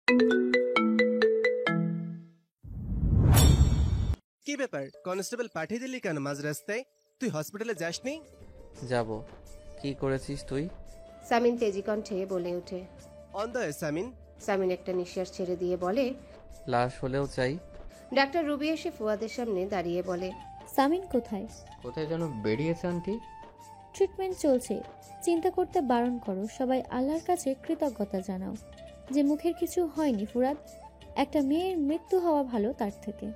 কি ব্যাপার, কনস্টেবল পাঠিয়ে দিলি কেন মাঝ রাস্তায়? তুই হসপিটালে যাসনি? যাব। কি করেছিস তুই? সামিন তেজি কণ্ঠে বলে ওঠে। On the Samin. সামিন একটা নিঃশ্বাস ছেড়ে দিয়ে বলে, লাশ হলেও চাই। ডাক্তার রুবি এসে ফুয়াদের সামনে দাঁড়িয়ে বলে, সামিন কোথায়? কোথায় যেন বেরিয়েছে আন্টি। ট্রিটমেন্ট চলছে, চিন্তা করতে বারণ করো। সবাই আল্লাহর কাছে কৃতজ্ঞতা জানাও যে মুখের কিছু হয়নি। ফুরাদ, একটা মেয়ের মৃত্যু হওয়া ভালো তার থেকে।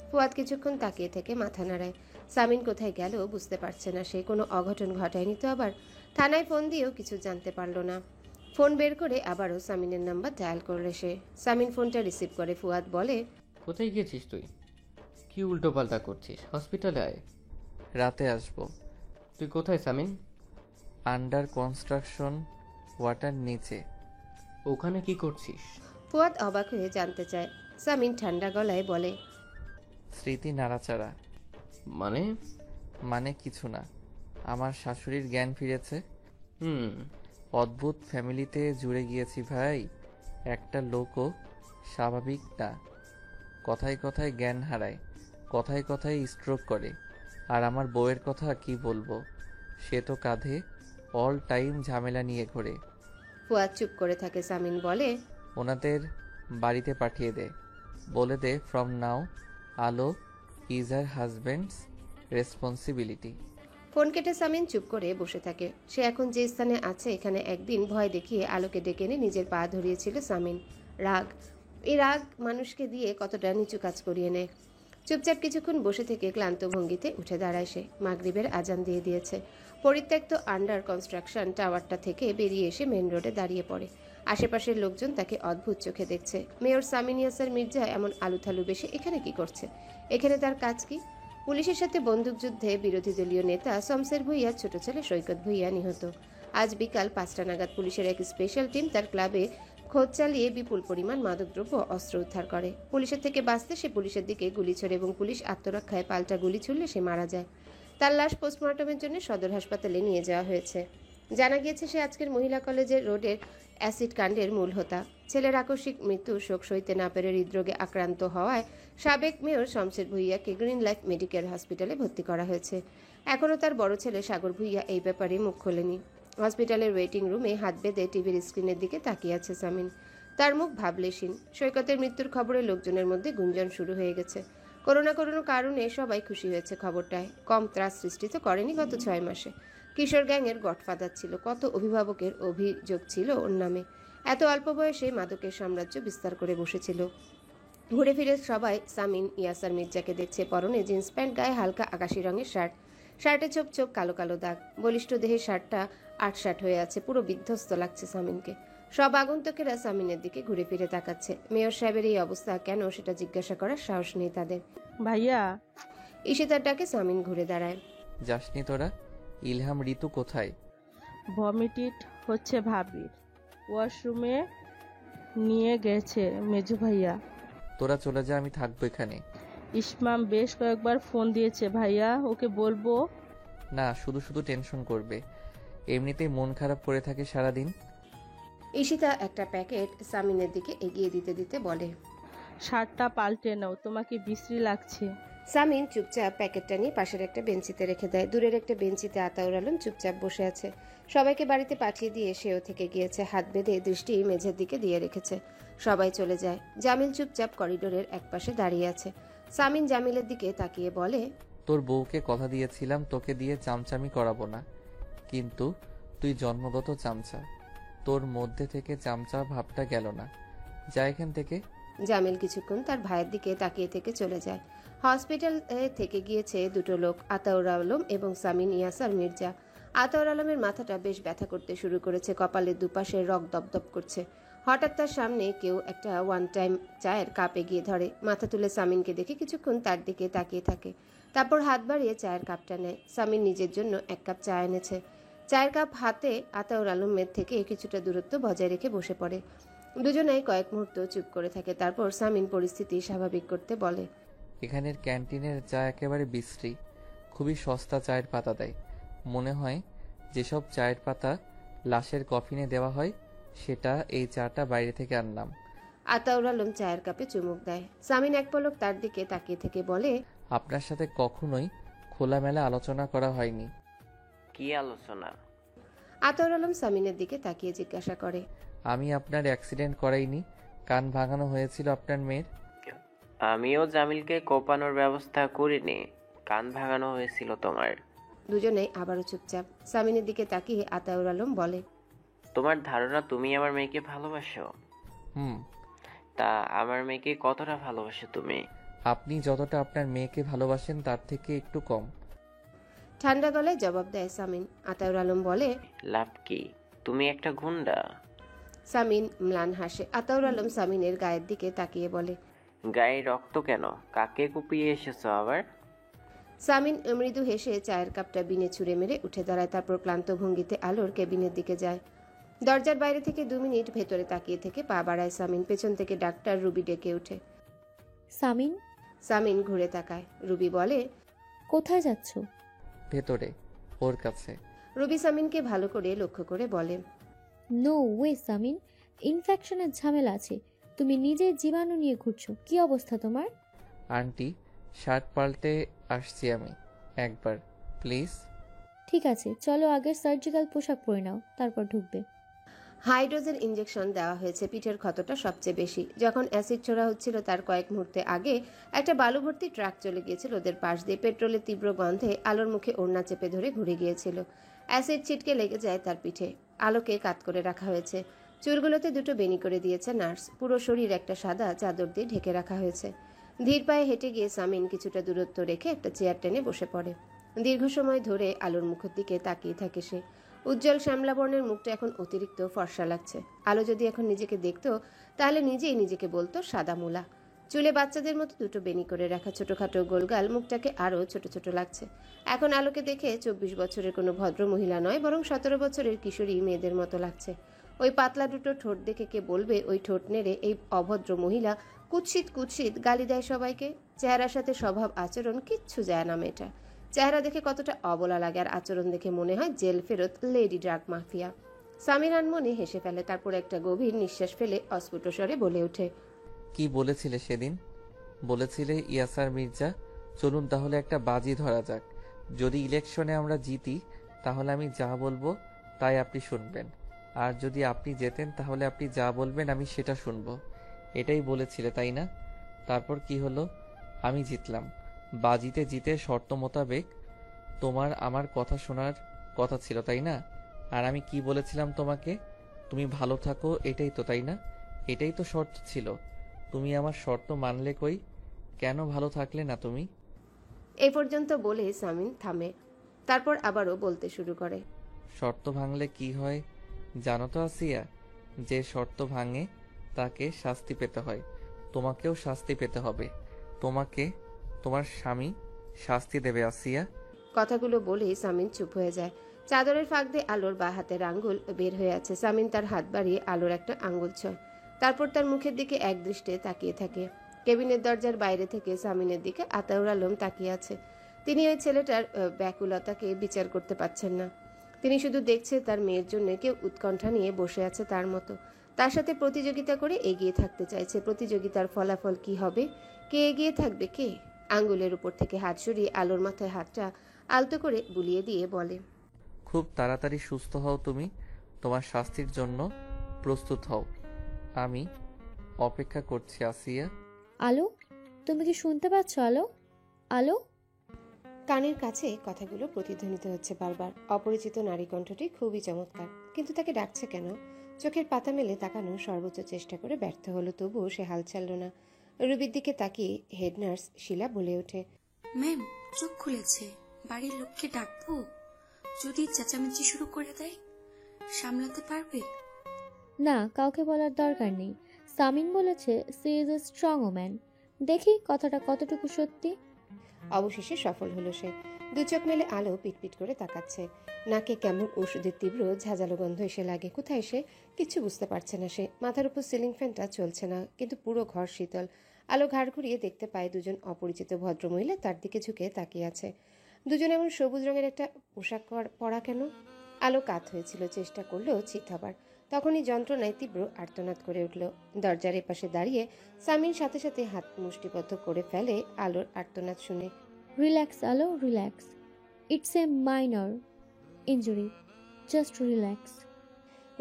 ফুয়াদ কিছুক্ষণ তাকিয়ে থেকে মাথা নাড়ায়। সামিন কোথায় গেল বুঝতে পারছে না সে। কোনো অঘটন ঘটায়নি তো আবার? থানায় ফোন দিয়েও কিছু জানতে পারল না। ফোন বের করে আবারও সামিনের নাম্বার ডায়াল করলে সে। সামিন ফোনটা রিসিভ করে ফুয়াদ বলে, কোথায় গিয়েছিস তুই? কি উল্টো পাল্টা করছিস? হসপিটালে আয়। রাতে আসবো। তুই কোথায় সামিন? আন্ডার কনস্ট্রাকশন, ওয়াটার নিচে। ওখানে কি করছিস? ফুয়াদ অবাক হয়ে জানতে চায়। সামিন ঠান্ডা গলায় বলে, স্মৃতি নাড়াচাড়া। মানে কিছু না, আমার শাশুড়ির জ্ঞান ফিরেছে। হুম। অদ্ভুত ফ্যামিলিতে জুড়ে গিয়েছি ভাই। একটা লোকও স্বাভাবিক না। কথায় কথায় জ্ঞান হারায়, কথায় কথায় স্ট্রোক করে। আর আমার বউয়ের কথা কি বলবো, সে তো কাঁধে অল টাইম ঝামেলা নিয়ে ঘোরে। ফুয়াদ চুপ করে থাকে। সামিন বলে, ওনাদের বাড়িতে পাঠিয়ে দে, বলে দে ফ্রম নাও আলো is her husbands responsibility. Phone কেটে সামিন চুপ করে বসে থাকে। সে এখন যে স্থানে আছে এখানে একদিন ভয় দেখিয়ে আলোকে ডেকে এনে নিজের পা ধরিয়েছিল সামিন। রাগ, এই রাগ মানুষকে দিয়ে কতটা নিচু কাজ করিয়ে নেয়। চুপচাপ কিছুক্ষণ বসে থেকে ক্লান্ত ভঙ্গিতে উঠে দাঁড়ায় সে। মাগরিবের আজান দিয়ে দিয়েছে। পরিত্যক্ত আন্ডার কনস্ট্রাকশন টাওয়ারটা থেকে বেরিয়ে এসে মেন রোডে দাঁড়িয়ে পড়ে। আশেপাশের লোকজন তাকে অদ্ভুত চোখে দেখছে। মেয়র সামিন ইয়াসার মির্জা এমন আলুথালু বেশে এখানে কি করছে? এখানে তার কাজ কি? পুলিশের সাথে বন্দুকযুদ্ধে বিরোধী দলীয় নেতা শমশের ভুইয়ার ছোট ছেলে সৈকত ভুইয়া নিহত। আজ বিকাল 5টা নাগাদ পুলিশের এক স্পেশাল টিম তার ক্লাবে খোঁজ চালিয়ে বিপুল পরিমাণ মাদকদ্রব্য অস্ত্র উদ্ধার করে। পুলিশের থেকে বাঁচতে সে পুলিশের দিকে গুলি ছোড়ে এবং পুলিশ আত্মরক্ষায় পাল্টা গুলি ছুড়লে সে মারা যায়। তার লাশ পোস্টমর্টমের জন্য সদর হাসপাতালে নিয়ে যাওয়া হয়েছে। জানা গিয়েছে সে আজকের মহিলা কলেজের রোডের অ্যাসিড কাণ্ডের মূল হোতা। ছেলের আকস্মিক মৃত্যু শোক সইতে না পেরে হৃদরোগে আক্রান্ত হওয়ায় সাবেক মেয়র শমশের ভুইয়াকে গ্রিন লাইফ মেডিকেল হসপিটালে ভর্তি করা হয়েছে। এখনও তার বড় ছেলে সাগর ভুইয়া এই ব্যাপারে মুখ খোলেনি। হসপিটালের ওয়েটিং রুমে হাত বেঁধে টিভির স্ক্রিনের দিকে তাকিয়ে আছে সামিন। তার মুখ ভাবলেশীন। সৈকতের মৃত্যুর খবরে লোকজনের মধ্যে গুঞ্জন শুরু হয়ে গেছে। কোনো না কোনো কারণে সবাই খুশি হয়েছে খবরটায়। কম ত্রাস সৃষ্টি তো করেনি গত 6 মাসে। কিশোর গ্যাংয়ের গডফাদার ছিল, কত অভিভাবকের অভিযোগ ছিল ওর নামে। এত অল্প বয়সে মাদকের সাম্রাজ্য বিস্তার করে বসেছিল। ঘুরে ফিরে সবাই সামিন ইয়াসার মির্জাকে দেখছে। পরনে জিন্স প্যান্ট, গায়ে হালকা আকাশি রঙের শার্ট। শার্টে ছোপ ছোপ কালো কালো দাগ। বলিষ্ঠ দেহে শার্টটা আটসাট হয়ে আছে। পুরো বিধ্বস্ত লাগছে সামিনকে। সব আগন্তুকেরা সামিনের দিকে ঘুরে ফিরে তাকাচ্ছে। মেয়র সাহেবের এই অবস্থা কেন সেটা জিজ্ঞাসা করার সাহস নেই তাদের। ভাইয়া, ঈশিতার ডাকে সামিন ঘুরে দাঁড়ায়। যাসনি তোরা? ইলহাম ঋতু কোথায়? ভমিটিট হচ্ছে ভাবির। ওয়াশরুমে নিয়ে গেছে মেজু ভাইয়া। তোরা চলে যা, আমি থাকবো এখানে। ইসমাম বেশ কয়েকবার ফোন দিয়েছে ভাইয়া, ওকে বলবো? না, শুধু শুধু টেনশন করবে। এমনিতেই মন খারাপ করে থাকে সারাদিন। ঈশিতা একটা প্যাকেট সামিনের দিকে এগিয়ে দিতে দিতে বলে, শার্টটা পাল্টে নাও, তোমাকে বিশ্রী লাগছে। সামিন চুপচাপ প্যাকেটটা নিয়ে পাশের একটা বেঞ্চিতে রেখে দেয়। দূরের একটা বেঞ্চিতে আতাউর আলম চুপচাপ বসে আছে। সবাইকে বাড়িতে পাঠিয়ে দিয়ে সেও থেকে গিয়েছে। হাত বেঁধে দৃষ্টি মেঝের দিকে দিয়ে রেখেছে। সবাই চলে যায়। জামিল চুপচাপ করিডোরের একপাশে দাঁড়িয়ে আছে। সামিন জামিলের দিকে তাকিয়ে বলে, তোর বউকে কথা দিয়েছিলাম তোকে দিয়ে চামচামি করাবো না, কিন্তু তুই জন্মগত চামচা। তোর মধ্যে থেকে চামচা ভাবটা গেল না। যা এখান থেকে। জামিল কিছুক্ষণ তার ভাইয়ের দিকে তাকিয়ে থেকে চলে যায়। হসপিটাল থেকে গিয়েছে দুটো লোক, আতাউর আলম এবং সামিন ইয়াসার মির্জা। আতাউর আলমের মাথাটা বেশ ব্যথা করতে শুরু করেছে। কপালের দুপাশে রক দপদপ করছে। হঠাৎ তার সামনে কেউ একটা ওয়ান টাইম চায়ের কাপ এগিয়ে ধরে। মাথা তুলে সামিনকে দেখে কিছুক্ষণ তার দিকে তাকিয়ে থাকে। তারপর হাত বাড়িয়ে চায়ের কাপটা নেয়। সামিন নিজের জন্য 1 কাপ চা এনেছে। চায়ের কাপ হাতে আতাউর আলমের থেকে কিছুটা দূরত্ব বজায় রেখে বসে পড়ে। দুজনেই কয়েক মুহূর্ত চুপ করে থাকে। তারপর সামিন পরিস্থিতি স্বাভাবিক করতে বলে, এখানের ক্যান্টিনের চা একেবারে বিশ্রী। খুবই সস্তা চায়ের পাতা দেয়। মনে হয় যেসব চায়ের পাতা লাশের কফিনে দেওয়া হয় সেটা, এই চাটা বাইরে থেকে আনলাম। আতাউর আলম চায়ের কাপে চুমুক দেয়। সামিন এক পলক তার দিকে তাকিয়ে থেকে বলে, আপনার সাথে কখনোই খোলামেলা আলোচনা করা হয়নি। কি আলোচনা? আতাউর আলম সামিনের দিকে তাকিয়ে জিজ্ঞাসা করে, আমি আপনার অ্যাক্সিডেন্ট করাইনি? কান ভাঙানো হয়েছিল আপনার মেয়ের। আমিও জামিলকে কোপানোর ব্যবস্থা করিনি, কান ভাঙানো হয়েছিল তোমার। দুজনেই আবারও চুপচাপ। সামিনের দিকে তাকিয়ে আতাউর আলম বলে, তোমার ধারণা তুমি আমার মেয়েকে ভালোবাসো? হুম। তা আমার মেয়েকে কতটা ভালোবাসো তুমি? আপনি যতটা আপনার মেয়েকে ভালোবাসেন তার থেকে একটু কম। ঠান্ডা গলায় জবাব দেয় সামিন। আতাউর আলম বলে, লাভ কি? তুমি একটা গুন্ডা। সামিন ম্লান হাসে। আতাউর আলম সামিনের গায়ের দিকে তাকিয়ে বলে, গায়ে রক্ত কেন? কাকে কুপিয়ে এসেছো আবার? সামিন মৃদু হেসে চায়ের কাপটা বিনে ছুঁড়ে মেরে উঠে দাঁড়ায়। তারপর ক্লান্ত ভঙ্গিতে আলোর কেবিনের দিকে যায়। দরজার বাইরে থেকে 2 মিনিট ভেতরে তাকিয়ে থেকে পা বাড়ায় সামিন। পেছন থেকে ডাক্তার রুবি ডেকে ওঠে। সামিন, সামিন ঘুরে তাকায়। রুবি বলে, কোথায় যাচ্ছ? ভেতরে, ওর কাছে। রুবি সামিনকে ভালো করে লক্ষ্য করে বলে, নো ওয়ে সামিন, ইনফেকশনের ঝামেলা আছে। তুমি নিজের জীবাণু নিয়ে ঘুরছো। কি অবস্থা তোমার? আন্টি, শার্ট পাল্টে আসছি আমি। একবার প্লিজ। ঠিক আছে, চলো আগের সার্জিক্যাল পোশাক পরে নাও, তারপর ঢুকবে। হাইড্রোজেন ইঞ্জেকশন দেওয়া হয়েছে। পিঠের ক্ষতটা সবচেয়ে বেশি। যখন অ্যাসিড ছোড়া হচ্ছিল তার কয়েক মুহূর্তে আগে একটা বালু ভর্তি ট্রাক চলে গিয়েছিল ওদের পাশ দিয়ে। পেট্রোলের তীব্র গন্ধে আলোর মুখে ওড়না চেপে ধরে ঘুরে গিয়েছিল। অ্যাসিড ছিটকে লেগে যায় তার পিঠে। আলোকে কাত করে রাখা হয়েছে। চুলগুলোতে 2টো বেনি করে দিয়েছে নার্স। পুরো শরীর একটা সাদা চাদর দিয়ে ঢেকে রাখা হয়েছে। ধীর পায়ে হেঁটে গিয়ে সামিন কিছুটা দূরত্ব রেখে একটা চেয়ার টেনে বসে পড়ে। দীর্ঘ সময় ধরে আলোর মুখের দিকে তাকিয়ে থাকে সে। উজ্জ্বল শ্যামলা বর্ণের মুখটা এখন অতিরিক্ত ফর্সা লাগছে। আলো যদি এখন নিজেকে দেখতো তাহলে নিজেই নিজেকে বলতো সাদা মুলা। চুলে বাচ্চাদের মতো 2টো বেনি করে রাখা ছোটখাটো গোলগাল মুখটাকে আরও ছোট ছোট লাগছে। এখন আলোকে দেখে 24 বছরের কোনো ভদ্র মহিলা নয়, বরং 17 বছরের কিশোরী মেয়েদের মতো লাগছে। ওই পাতলা 2টো ঠোঁট দেখে কে বলবে ওই ঠোঁট নেড়ে এই অভদ্র মহিলা কুৎসিত কুৎসিত গালি দেয় সবাইকে? চেহারার সাথে স্বভাব আচরণ কিচ্ছু যায় না মেয়েটা। চেহারা দেখে কতটা অবলা লাগে, আর আচরণ দেখে মনে হয় জেল ফেরত লেডি ড্রাগ মাফিয়া। সামির আনমনে হেসে ফেলে। তারপর একটা গভীর নিঃশ্বাস ফেলে অস্ফুট স্বরে বলে ওঠে, কি বলেছিলে সেদিন? বলেছিলে ইয়াসার মির্জা। চলুন তাহলে একটা বাজি ধরা যাক। যদি ইলেকশনে আমরা জিতি তাহলে আমি যা বলবো তাই আপনি শুনবেন, আর যদি আপনি জেতেন তাহলে আপনি যা বলবেন আমি সেটা শুনবো। এটাই বলেছিলে তাই না? তারপর কি হলো? আমি জিতলাম। বাজিতে জিতে শর্ত মোতাবেক তোমার আমার কথা শোনার কথা ছিল তাই না? আর আমি কি বলেছিলাম তোমাকে? তুমি ভালো থাকো, এটাই তো তাই না? এটাই তো শর্ত ছিল। তুমি আমার শর্ত মানলে কই? কেন ভালো থাকলে না তুমি? এই পর্যন্ত বলে সামিন থামে। তারপর আবারও বলতে শুরু করে, শর্ত ভাঙলে কি হয় জানো তো আসিয়া? যে শর্ত ভাঙে তাকে শাস্তি পেতে হয়। তোমাকেও শাস্তি পেতে হবে। তোমাকে তোমার স্বামী শাস্তি দেবে আসিয়া। কথাগুলো বলেই সামিন চুপ হয়ে যায়। চাদরের ফাঁক দিয়ে আলোর বা হাতের আঙ্গুল বের হয়ে আছে। সামিন তার হাত বাড়িয়ে আলোর একটা আঙ্গুল ছয়। তারপর তার মুখের দিকে একদৃষ্টে তাকিয়ে থাকে। কেবিনের দরজার বাইরে থেকে সামিনের দিকে আতাউর আলম তাকিয়ে আছে। তিনি ওই ছেলেটার ব্যাকুলতাকে বিচার করতে পারছেন না। তিনি শুধু দেখছে তার মেয়ের জন্য কেউ উৎকণ্ঠা নিয়ে বসে আছে তার মতো। তার সাথে প্রতিযোগিতা করে এগিয়ে থাকতে চাইছে। প্রতিযোগিতার ফলাফল কি হবে? কে এগিয়ে থাকবে কে? আঙ্গুলের উপর থেকে হাত সরিয়ে আলোর মাথায় হাতটা আলতো করে বুলিয়ে দিয়ে বলে, খুব তাড়াতাড়ি সুস্থ হও তুমি। তোমার শাস্তির জন্য প্রস্তুত হও। আমি অপেক্ষা করছি আসিয়া। আলো, তুমি কি শুনতে পাচ্ছ? আলো, আলো। কানের কাছে কথাগুলো প্রতিধ্বনিত হচ্ছে বারবার। অপরিচিত নারী কণ্ঠটি খুবই চমৎকার, কিন্তু তাকে ডাকছে কেন? চোখের পাতা মেলে তাকানো সর্বোচ্চ চেষ্টা করে ব্যর্থ হলো, তবুও সে হাল ছাড়ল না। রুবির দিকে তাকিয়ে হেড নার্স শিলা বলে ওঠে, ম্যাম, চোখ খুলেছে। বাড়ির লোককে ডাকবো? যদি চেঁচামেচি শুরু করে দেয়, সামলাতে পারবে? না, কাউকে বলার দরকার নেই। সামিন বলেছে she is a strong woman. দেখি কথাটা কতটুকু সত্যি। অবশেষে সফল হলো সে। দু চোখ মেলে আলো পিটপিট করে তাকাচ্ছে। নাকে কেমন ওষুধের তীব্র ঝাঁঝালো গন্ধ এসে লাগে। কোথায় সে? কিচ্ছু বুঝতে পারছে না সে। মাথার উপর সিলিং ফ্যানটা চলছে না, কিন্তু পুরো ঘর শীতল। আলো ঘাড় ঘুরিয়ে দেখতে পায় দুজন অপরিচিত ভদ্রমহিলা তার দিকে ঝুঁকে তাকিয়ে আছে। দুজন এমন সবুজ রঙের একটা পোশাক পরা কেন? আলো কাত হয়েছিল, চেষ্টা করলো চিত হবার। তখনই যন্ত্রণায় তীব্র আর্তনাদ করে উঠল। দরজার এপাশে দাঁড়িয়ে সামিন সাথে সাথে হাত মুষ্টিবদ্ধ করে ফেলে আলোর আর্তনাদ শুনে। রিল্যাক্স আলো, relax. It's a minor injury, just relax.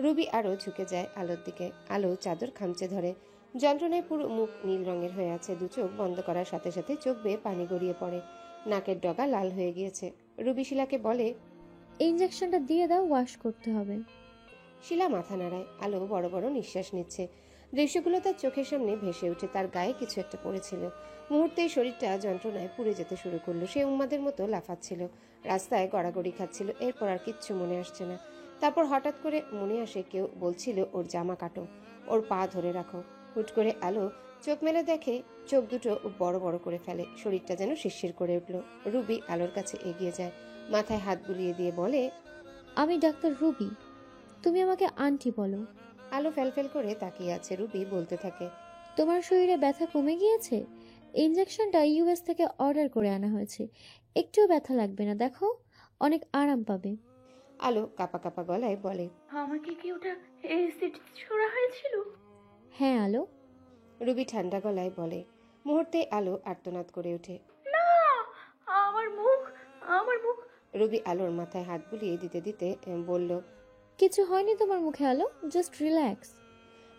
Ruby আরও ঝুঁকে যায় আলোর দিকে। আলো চাদর খামচে ধরে। যন্ত্রণায় পুরো মুখ নীল রঙের হয়ে আছে। দু চোখ বন্ধ করার সাথে সাথে চোখ বেয়ে পানি গড়িয়ে পড়ে। নাকের ডগা লাল হয়ে গিয়েছে। রুবি শিলাকে বলে, ইঞ্জেকশনটা দিয়ে দাও, ওয়াশ করতে হবে। শিলা মাথা নাড়ায়। আলো বড় বড় নিঃশ্বাস নিচ্ছে। দৃশ্যগুলো তার চোখের সামনে ভেসে উঠে। তার গায়ে কিছু একটা পড়েছিল। মুহূর্তেই শরীরটা যন্ত্রণায় পুড়ে যেতে শুরু করলো। সে উন্মাদের মতো লাফাচ্ছিল, রাস্তায় গড়াগড়ি খাচ্ছিল। এরপর আর কিচ্ছু মনে আসছে না। তারপর হঠাৎ করে মনে আসে কেউ বলছিল ওর জামা কাটো, ওর পা ধরে রাখো। হুট করে আলো চোখ মেলে দেখে, চোখ দুটো বড় বড় করে ফেলে। শরীরটা যেন শিরশির করে উঠল। রুবি আলোর কাছে এগিয়ে যায়, মাথায় হাত বুলিয়ে দিয়ে বলে, আমি ডাক্তার রুবি, তুমি আমাকে আন্টি বলো। আলো ফেলফেল করে তাকিয়ে আছে। রুবি বলতে থাকে, তোমার শরীরে ব্যথা কমে গিয়েছে? ইঞ্জেকশনটা ইউএস থেকে অর্ডার করে আনা হয়েছে, একটুও ব্যথা লাগবে না, দেখো অনেক আরাম পাবে। আলো কাপা কাপা গলায় বলে, আমাকে কি ওটা এসিড ছোড়া হয়েছিল? হ্যাঁ আলো। রুবি ঠান্ডা গলায় বলে। মুহূর্তে আলো আর্তনাদ করে ওঠে। না, আমার মুখ, আমার মুখ। রুবি আলোর মাথায় হাত বুলিয়ে দিতে দিতে বলল, কিছু হয়নি তোমার মুখে আলো, জাস্ট রিল্যাক্স।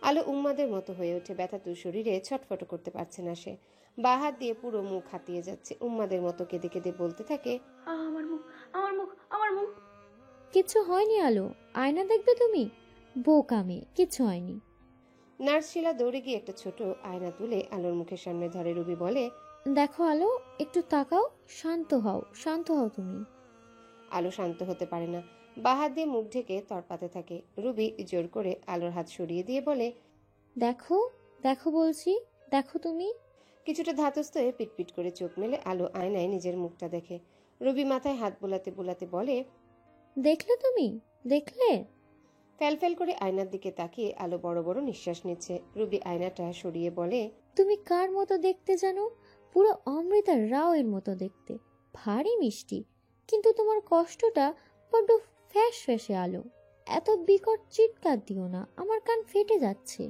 আলো উন্মাদের মতো হয়ে ওঠে। ব্যথাতুর শরীরে ছটফট করতে পারছে না সে। বা হাত দিয়ে পুরো মুখ হাতিয়ে যাচ্ছে। উন্মাদের মতো কেঁদে কেঁদে বলতে থাকে, আমার মুখ, আমার মুখ, আমার মুখ। কিছু হয়নি আলো, আয়না দেখবে তুমি? বোকামে, কিছু হয়নি। নার্স শিলা দৌড়ে গিয়ে একটা ছোট আয়না তুলে আলোর মুখের সামনে ধরে। রুবি বলে, দেখো আলো, একটু তাকাও, শান্ত হও, শান্ত হও তুমি। আলো শান্ত হতে পারে না। বা হাত দিয়ে মুখ ঢেকে তরপাতে থাকে। রুবি জোর করে আলোর হাত সরিয়ে দিয়ে বলে, দেখো, দেখো বলছি, দেখো তুমি। কিছুটা ধাতস্থ হয়ে পিটপিট করে চোখ মেলে আলো আয়নায় নিজের মুখটা দেখে। রুবি মাথায় হাত বোলাতে বোলাতে বলে, দেখলে তুমি, দেখলে? ফ্যালফ্যাল করে আয়নার দিকে তাকিয়ে আলো বড় বড় নিঃশ্বাস নিচ্ছে। রুবি আয়নাটা সরিয়ে বলে, তুমি কার মতো দেখতে জানো? পুরো অমৃতা রাও এর মতো দেখতে, ভারী মিষ্টি। কিন্তু তোমার কষ্টটা বড্ড ফ্যাস ফ্যাসে আলো। এত বিকট চিৎকার দিও না, আমার কান ফেটে যাচ্ছে।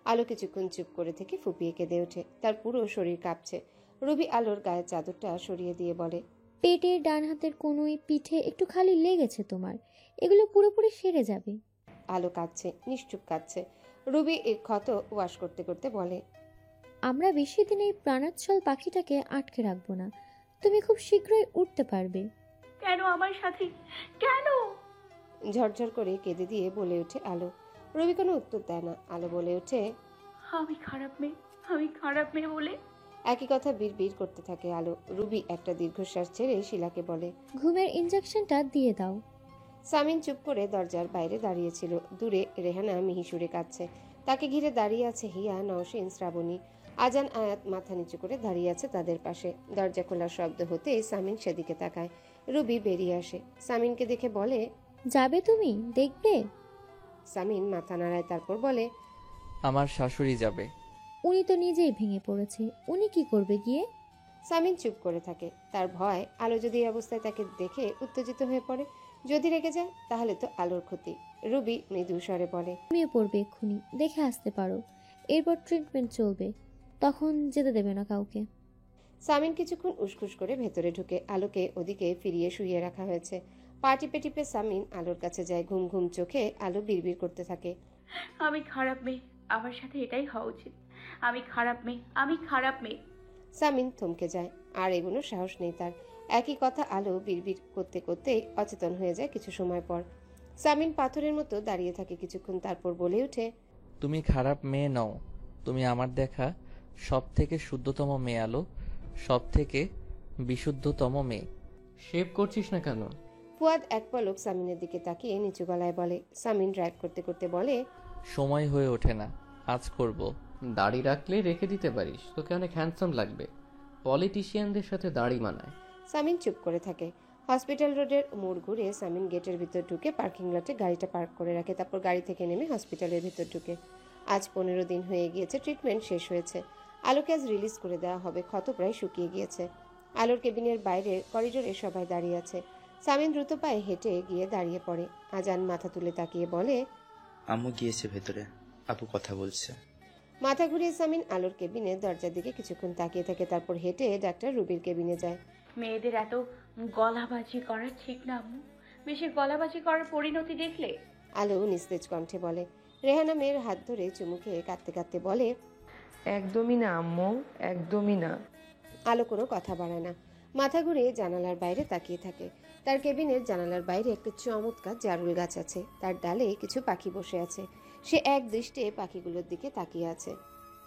আলো কিছুক্ষণ চুপ করে থেকে ফুপিয়ে কেঁদে ওঠে। তার পুরো শরীর কাঁপছে। রুবি আলোর গায়ের চাদরটা সরিয়ে দিয়ে বলে, পেটে, ডান হাতের কনুই, পিঠে একটু খালি লেগেছে তোমার, এগুলো পুরোপুরি সেরে যাবে। আলো কাঁদছে, নিশ্চুপ কাঁদছে। রুবি ক্ষত ওয়াশ করতে করতে বলে, আমরা বেশি দিন এই প্রাণোচ্ছল পাখিটাকে আটকে রাখবো না, তুমি খুব শীঘ্রই উঠতে পারবে। কেন আমার সাথে, কেন? ঝরঝর করে কেঁদে দিয়ে বলে ওঠে আলো। রুবি কোনো উত্তর দেয় না। আলো বলে ওঠে, আমি খারাপ মেয়ে, আমি খারাপ মেয়ে বলে। একই কথা বিড়বিড় করতে থাকে আলো। রুবি একটা দীর্ঘশ্বাস ছেড়ে শিলাকে বলে, ঘুমের ইঞ্জেকশনটা দিয়ে দাও। সামিন চুপ করে দরজার বাইরে দাঁড়িয়েছিল। দূরে রেহানা মিহিসুরে কাঁদছে। তাকে ঘিরে দাঁড়িয়ে আছে হিয়া, নওশিন, শ্রাবণী। আজান আয়াত মাথা নিচু করে দাঁড়িয়ে আছে তাদের পাশে। দরজা খোলার শব্দ হতেই সামিন সেদিকে তাকায়। রুবি বেরিয়ে আসে। সামিনকে দেখে বলে, যাবে তুমি, দেখবে? সামিন মাথা নাড়ায়, তারপর বলে, আমার শাশুড়ি যাবে। উনি তো নিজেই ভেঙে পড়েছে, উনি কি করবে গিয়ে? সামিন চুপ করে থাকে। তার ভয়, আলো যদি এই অবস্থায় তাকে দেখে উত্তেজিত হয়ে পড়ে। যদি রেগে যায় তাহলে তো আলোর ক্ষতি। রুবি মৃদু স্বরে বলে, ঘুমিয়ে পড়বে এক্ষুনি, দেখে আসতে পারো। এরপর ট্রিটমেন্ট চলবে, তখন যেতে দেবে না কাউকে। সামিন কিছুক্ষণ উসখুস করে ভেতরে ঢুকে। আলোকে ওদিকে ফিরিয়ে শুইয়ে রাখা হয়েছে। পা টিপে টিপে সামিন আলোর কাছে যায়। ঘুম ঘুম চোখে আলো বিড়বিড় করতে থাকে, আমি খারাপ মেয়ে, আমার সাথে এটাই হওয়া উচিত। আমি খারাপ মেয়ে, আমি খারাপ মেয়ে। সামিন থমকে যায়। আর এগুলোর সাহস নেই তার। একই কথা আলো বিড়বিড় করতে করতেই অচেতন হয়ে যায় কিছু সময় পর। সামিন পাথরের মতো দাঁড়িয়ে থাকে কিছুক্ষণ, তারপর বলে ওঠে, তুমি খারাপ মেয়ে নও, তুমি আমার দেখা সব থেকে শুদ্ধতম মেয়ে আলো, সব থেকে বিশুদ্ধতম মেয়ে। শেভ করছিস না কেন? ফুয়াদ এক পলক সামিনের দিকে তাকিয়ে নিচু গলায় বলে। সামিন ড্রাইভ করতে করতে বলে, সময় হয়ে ওঠে না, আজ করব। দাড়ি রাখলে রেখে দিতে পারিস, তোকে অনেক হ্যান্ডসাম লাগবে। পলিটিশিয়ানদের সাথে দাড়ি মানায়। সামিন চুপ করে থাকে। হসপিটাল রোডের মোড় ঘুরে সামিন গেটের ভিতর ঢুকে পার্কিং লটে গাড়িটা পার্ক করে রাখে। তারপর গাড়ি থেকে নেমে হসপিটালের ভিতর ঢুকে। আজ 15 দিন হয়ে গিয়েছে, ট্রিটমেন্ট শেষ হয়েছে। আলোকে আজ রিলিজ করে দেওয়া হবে। ক্ষত প্রায় শুকিয়ে গিয়েছে। আলোর কেবিনের বাইরের করিডোরে সবাই দাঁড়িয়ে আছে। সামিন দ্রুত পায়ে হেঁটে গিয়ে দাঁড়িয়ে পড়ে। আজান মাথা তুলে তাকিয়ে বলে, আম্মু গিয়েছে ভেতরে, আপু কথা বলছে। মাথা ঘুরিয়ে সামিন আলোর কেবিনের দরজার দিকে কিছুক্ষণ তাকিয়ে থাকে, তারপর হেঁটে ডাক্তার রুবির কেবিনে যায়। মেয়েদের এত গলাবাজি করা ঠিক না আম্মু। বেশি গলাবাজি করার পরিণতি দেখলে। আলো নিস্তেজ কণ্ঠে বলে। রেহানা মেয়ের হাত ধরে চুমু খেয়ে কাঁদতে কাঁদতে বলে, একদমই না আম্মু, একদমই না। আলো কোনো কথা বাড়ায় না, মাথা ঘুরিয়ে জানালার বাইরে তাকিয়ে থাকে। তার কেবিনের জানালার বাইরে একটা চমৎকার জারুল গাছ আছে, তার ডালে কিছু পাখি বসে আছে। সে এক দৃষ্টে পাখিগুলোর দিকে তাকিয়ে আছে।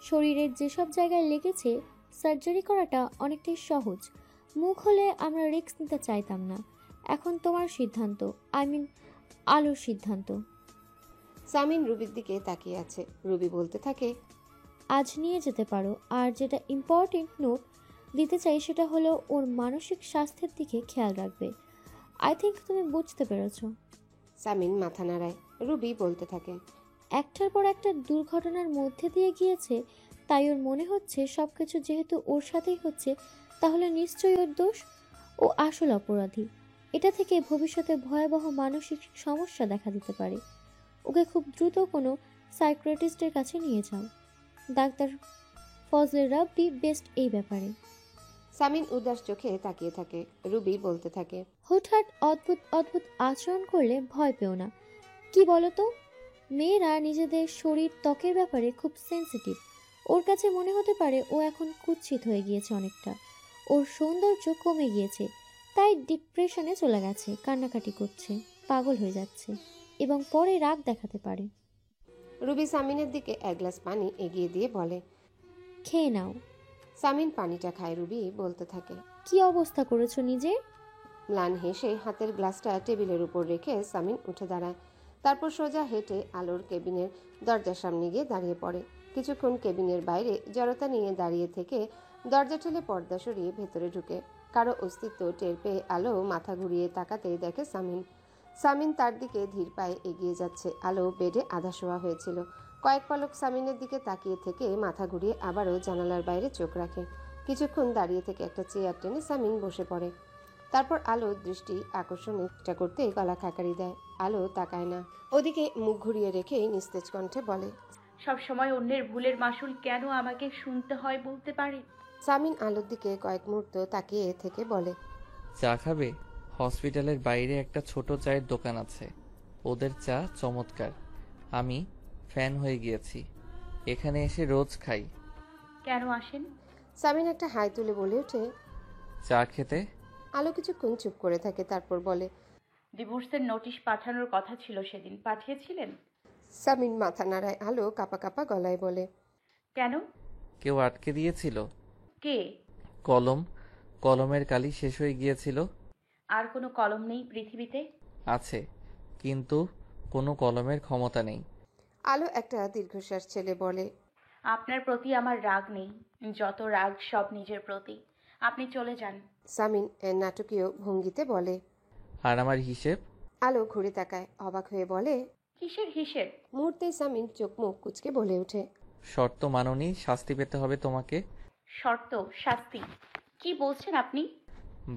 শরীরের যেসব জায়গায় লেগেছে সার্জারি করাটা অনেকটাই সহজ। মুখ হলে আমরা রিস্ক নিতে চাইতাম না। এখন তোমার সিদ্ধান্ত, আলোর সিদ্ধান্ত। সামিন রুবির দিকে তাকিয়ে আছে। রুবি বলতে থাকে, আজ নিয়ে যেতে পারো। আর যেটা ইম্পর্টেন্ট নোট দিতে চাই সেটা হলো ওর মানসিক স্বাস্থ্যের দিকে খেয়াল রাখবে। আই থিঙ্ক তুমি বুঝতে পেরেছো। সামিন মাথা নাড়ায়। রুবি বলতে থাকে, একটার পর একটা দুর্ঘটনার মধ্যে দিয়ে গিয়েছে, তাই ওর মনে হচ্ছে সবকিছু যেহেতু ওর সাথেই হচ্ছে তাহলে নিশ্চয়ই ওর দোষ। ও আসল অপরাধী। এটা থেকে ভবিষ্যতে ভয়াবহ মানসিক সমস্যা দেখা দিতে পারে। ওকে খুব দ্রুত কোনো সাইকিয়াট্রিস্টের কাছে নিয়ে যাও। ডাক্তার ফজলে রাব্বি বেস্ট এই ব্যাপারে। সামিন উদাস চোখে তাকিয়ে থাকে। রুবি বলতে থাকে, হুটহাট অদ্ভুত অদ্ভুত আচরণ করলে ভয় পেও না। কি বলতো, মেয়েরা নিজেদের শরীর ত্বকের ব্যাপারে খুব সেন্সিটিভ। ওর কাছে মনে হতে পারে ও এখন কুৎসিত হয়ে গিয়েছে অনেকটা। ওর সৌন্দর্য কমে গিয়েছে, তাই ডিপ্রেশনে চলে গেছে, কান্নাকাটি করছে, পাগল হয়ে যাচ্ছে এবং পরে রাগ দেখাতে পারে। রুবি সামিনের দিকে এক গ্লাস পানি এগিয়ে দিয়ে বলে, খেয়ে নাও। সামিন পানিটা খায়। রুবি বলতে থাকে, কি অবস্থা করেছো নিজের। ম্লান হেসে হাতের গ্লাসটা টেবিলের উপর রেখে সামিন উঠে দাঁড়ায়। তারপর সোজা হেঁটে আলোর কেবিনের দরজার সামনে গিয়ে দাঁড়িয়ে পড়ে। কিছুক্ষণ কেবিনের বাইরে জড়তা নিয়ে দাঁড়িয়ে থেকে দরজা ঠেলে পর্দা সরিয়ে ভেতরে ঢুকে। কারো অস্তিত্ব টের পেয়ে আলো মাথা ঘুরিয়ে তাকাতেই দেখে সামিন তার দিকে ধীর পায়ে এগিয়ে যাচ্ছে। আলো বেডে আধা শোয়া হয়েছিল। কয়েক পলক সামিনের দিকে তাকিয়ে থেকে মাথা ঘুরিয়ে আবারও জানালার বাইরে চোখ রাখে। কিছুক্ষণ দাঁড়িয়ে থেকে একটা চেয়ার টেনে সামিন বসে পড়ে। তারপর আলো দৃষ্টি আকর্ষণের চেষ্টা করতে গলা খাকারি দেয়। আলো তাকায় না, ওদিকে মুখ ঘুরিয়ে রেখেই নিস্তেজ কণ্ঠে বলে, সব সময় অন্যের ভুলের মাসুল কেন আমাকে শুনতে হয় বলতে পারে। সামিন আলোর দিকে কয়েক মুহূর্ত তাকিয়ে থেকে বলে, চা খাবে? হসপিটালের বাইরে একটা ছোট চায়ের দোকান আছে, ওদের চা চমৎকার। আমি ফ্যান হয়ে গিয়েছি, এখানে এসে রোজ খাই। কেন আসেন? সামিন একটা হাই তুলে বলে ওঠে, চা খেতে। আলো কিছুক্ষণ চুপ করে থাকে, তারপর বলে, ডিভোর্সের নোটিশ পাঠানোর কথা ছিল, সেদিন পাঠিয়েছিলেন? সামিন মাথা নাড়ায়। আলো কাপা কাপা গলায় বলে, কেন? কেউ আটকে দিয়েছিল। কে? কলমের কালি শেষ হয়ে গিয়েছিল। আর কোনো কলম নেই পৃথিবীতে? আছে, কিন্তু কোনো কলমের ক্ষমতা নেই। আলো একটা দীর্ঘশ্বাস ছেলে বলে, আপনার প্রতি আমার রাগ নেই, যত রাগ সব নিজের প্রতি। আপনি চলে যান। সামিন নাটকীয় ভঙ্গিতে বলে, আর আমার হিসেব? আলো ঘুরে তাকায়, অবাক হয়ে বলে, কিসের হিসেব? মুহূর্তেই সামিন চোখ মুখ কুচকে বলে ওঠে, শর্ত মাননি, শাস্তি পেতে হবে তোমাকে। শর্ত? শাস্তি? কি বলছেন আপনি?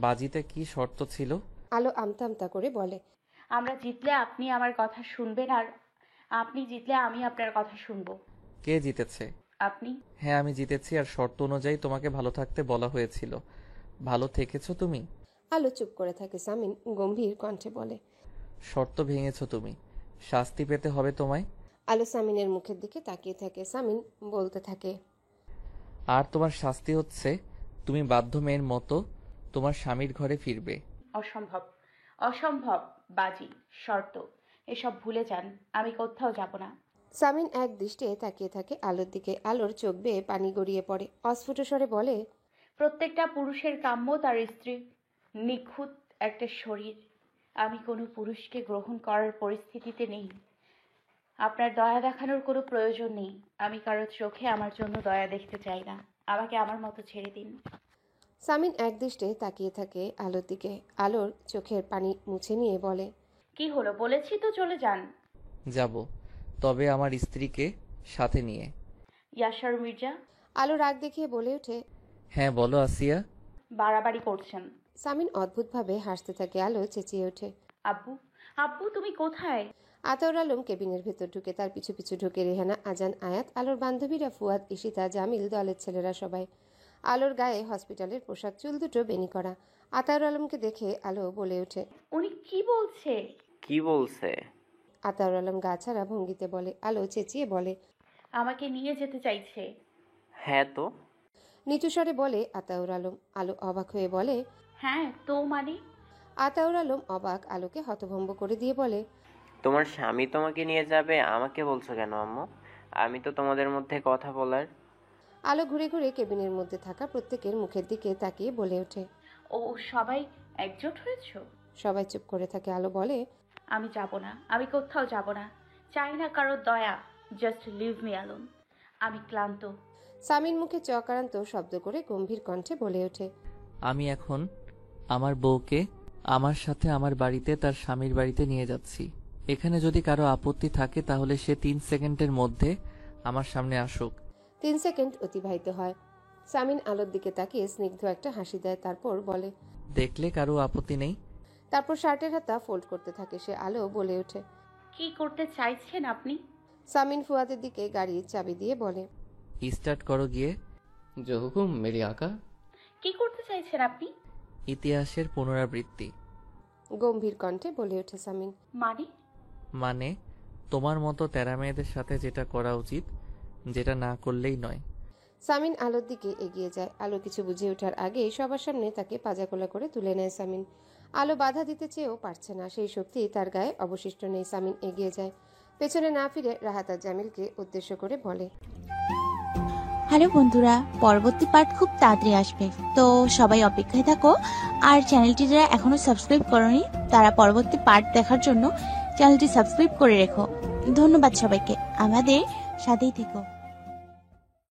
বাজিতে কি শর্ত ছিল? আলো আমতা আমতা করে বলে, আমরা জিতলে আপনি আমার কথা শুনবেন, আর আপনি জিতলে আমি আপনার কথা শুনবো। কে জিতেছে? আপনি। হ্যাঁ, আমি জিতেছি, আর শর্ত অনুযায়ী তোমাকে ভালো থাকতে বলা হয়েছিল। ভালো থেকেছো তুমি? আলো চুপ করে থাকে। সামিন গম্ভীর কণ্ঠে বলে, শর্ত ভেঙেছো তুমি, শাস্তি পেতে হবে তোমায়। আলো সামিনের মুখের দিকে তাকিয়ে থাকে। সামিন বলতে থাকে, আর তোমার শাস্তি হচ্ছে তুমি বাধ্য মেয়ের মতো তোমার স্বামীর ঘরে ফিরবে। অসম্ভব, অসম্ভব। বাজি, শর্ত এসব ভুলে যান, আমি কোথাও যাব না। সামিন এক দৃষ্টে তাকিয়ে থাকে আলোর দিকে। আলোর চোখ বেয়ে পানি গড়িয়ে পড়ে। অস্ফুট স্বরে বলে, প্রত্যেকটা পুরুষের কাম্য তার স্ত্রীর নিখুঁত একটা শরীর। আমি কোনো পুরুষকে গ্রহণ করার পরিস্থিতিতে নেই। আপনার দয়া দেখানোর কোনো প্রয়োজন নেই। আমি কারো চোখে আমার জন্য দয়া দেখতে চাই না। আমাকে আমার মতো ছেড়ে দিন। সামিন এক দৃষ্টে তাকিয়ে থাকে আলোর দিকে। আলোর চোখের পানি মুছে নিয়ে বলে, কি হলো? বলেছি তো চলে যান। যাব, তবে আমার স্ত্রীকে সাথে নিয়ে। ইয়াশার মির্জা। আলো রাগ দেখিয়ে বলে ওঠে, হ্যাঁ বলো আসিয়া। বাড়াবাড়ি করছেন। সামিন অদ্ভুতভাবে হাসতে থাকে। আলো চেঁচিয়ে ওঠে, আব্বু, আব্বু তুমি কোথায়? আতাউর আলম কেবিনের ভেতর ঢুকে তার পিছু পিছু ঢুকে রেহানা, আজান, আয়াত, আলোর বান্ধবীরা, ফুয়াদ, ঈশিতা, জামিল, দলের ছেলেরা সবাই। আলোর গায়ে হসপিটালের পোশাক, চুল দুটো বেনি করা। আতাউর আলমকে দেখে আলো বলে ওঠে, উনি কি বলছে? কি বলছে? আতাউর আলম গা ছাড়া ভঙ্গিতে বলে। আলো চেঁচিয়ে বলে, আমাকে নিয়ে যেতে চাইছে। হ্যাঁ তো। নিচু স্বরে বলে আতাউর আলম। আলো অবাক হয়ে বলে, হ্যাঁ তো মানে? আতাউর আলম অবাক আলোকে হতভম্ব করে দিয়ে বলে, তোমার স্বামী তোমাকে নিয়ে যাবে, আমাকে বলছো কেন আম্মু? আমি তো তোমাদের মধ্যে কথা বলার। আলো ঘুরে ঘুরে কেবিনের মধ্যে থাকা প্রত্যেকের মুখের দিকে তাকিয়ে বলে ওঠে। ও সবাই একজোট হয়েছো? সবাই চুপ করে থাকে। আলো বলে, আমি যাব না, আমি কোথাও যাব না, চাই না কারোর দয়া, জাস্ট লিভ মি অ্যালোন। আমি ক্লান্ত। সামিন মুখে চকারান্ত শব্দ করে গম্ভীর কণ্ঠে বলে ওঠে, আমি এখন আমার বউকে আমার সাথে আমার বাড়িতে তার স্বামীর বাড়িতে নিয়ে যাচ্ছি। এখানে যদি কারো আপত্তি থাকে তাহলে সে 3 সেকেন্ডের মধ্যে আমার সামনে আসুক। 3 সেকেন্ড অতিবাহিত হয়। সামিন আলোর দিকে তাকিয়ে স্নিগ্ধ একটা হাসি দেয়, তারপর বলে, দেখলে কারো আপত্তি নেই? তারপর শার্টের হাতা ফোল্ড করতে থাকে সে। আলো বলে ওঠে, কি করতে চাইছেন আপনি? সামিন ফুয়াদের দিকে গাড়ির চাবি দিয়ে বলে, স্টার্ট করো গিয়ে। যে হুকুম মেরি আকা। কি করতে চাইছেন আপনি? ইতিহাসের পুনরাবৃত্তি। গম্ভীর কণ্ঠে বলে ওঠে সামিন। মানে তোমার মতো তেরা মেয়েদের সাথে যেটা করা উচিত, যেটা না করলেই নয়। সামিন আলোর দিকে এগিয়ে যায়। আলো কিছু বুঝে ওঠার আগেই সবার সামনে তাকে পাজাকোলা করে তুলে নেয় সামিন। আলো বাধা দিতে চেয়েও পারছে না, সেই শক্তি তার গায়ে অবশিষ্ট নেই। সামিন এগিয়ে যায়, পেছনে না ফিরে রাহাত আর জামিলকে উদ্দেশ্য করে বলে, হ্যালো বন্ধুরা, পরবর্তী পার্ট খুব তাড়াতাড়ি আসবে, তো সবাই অপেক্ষায় থাকো। আর চ্যানেলটি যারা এখনো সাবস্ক্রাইব করোনি তারা পরবর্তী পার্ট দেখার জন্য চ্যানেলটি সাবস্ক্রাইব করে রেখো। ধন্যবাদ সবাইকে, আমাদের সাথেই থেকো।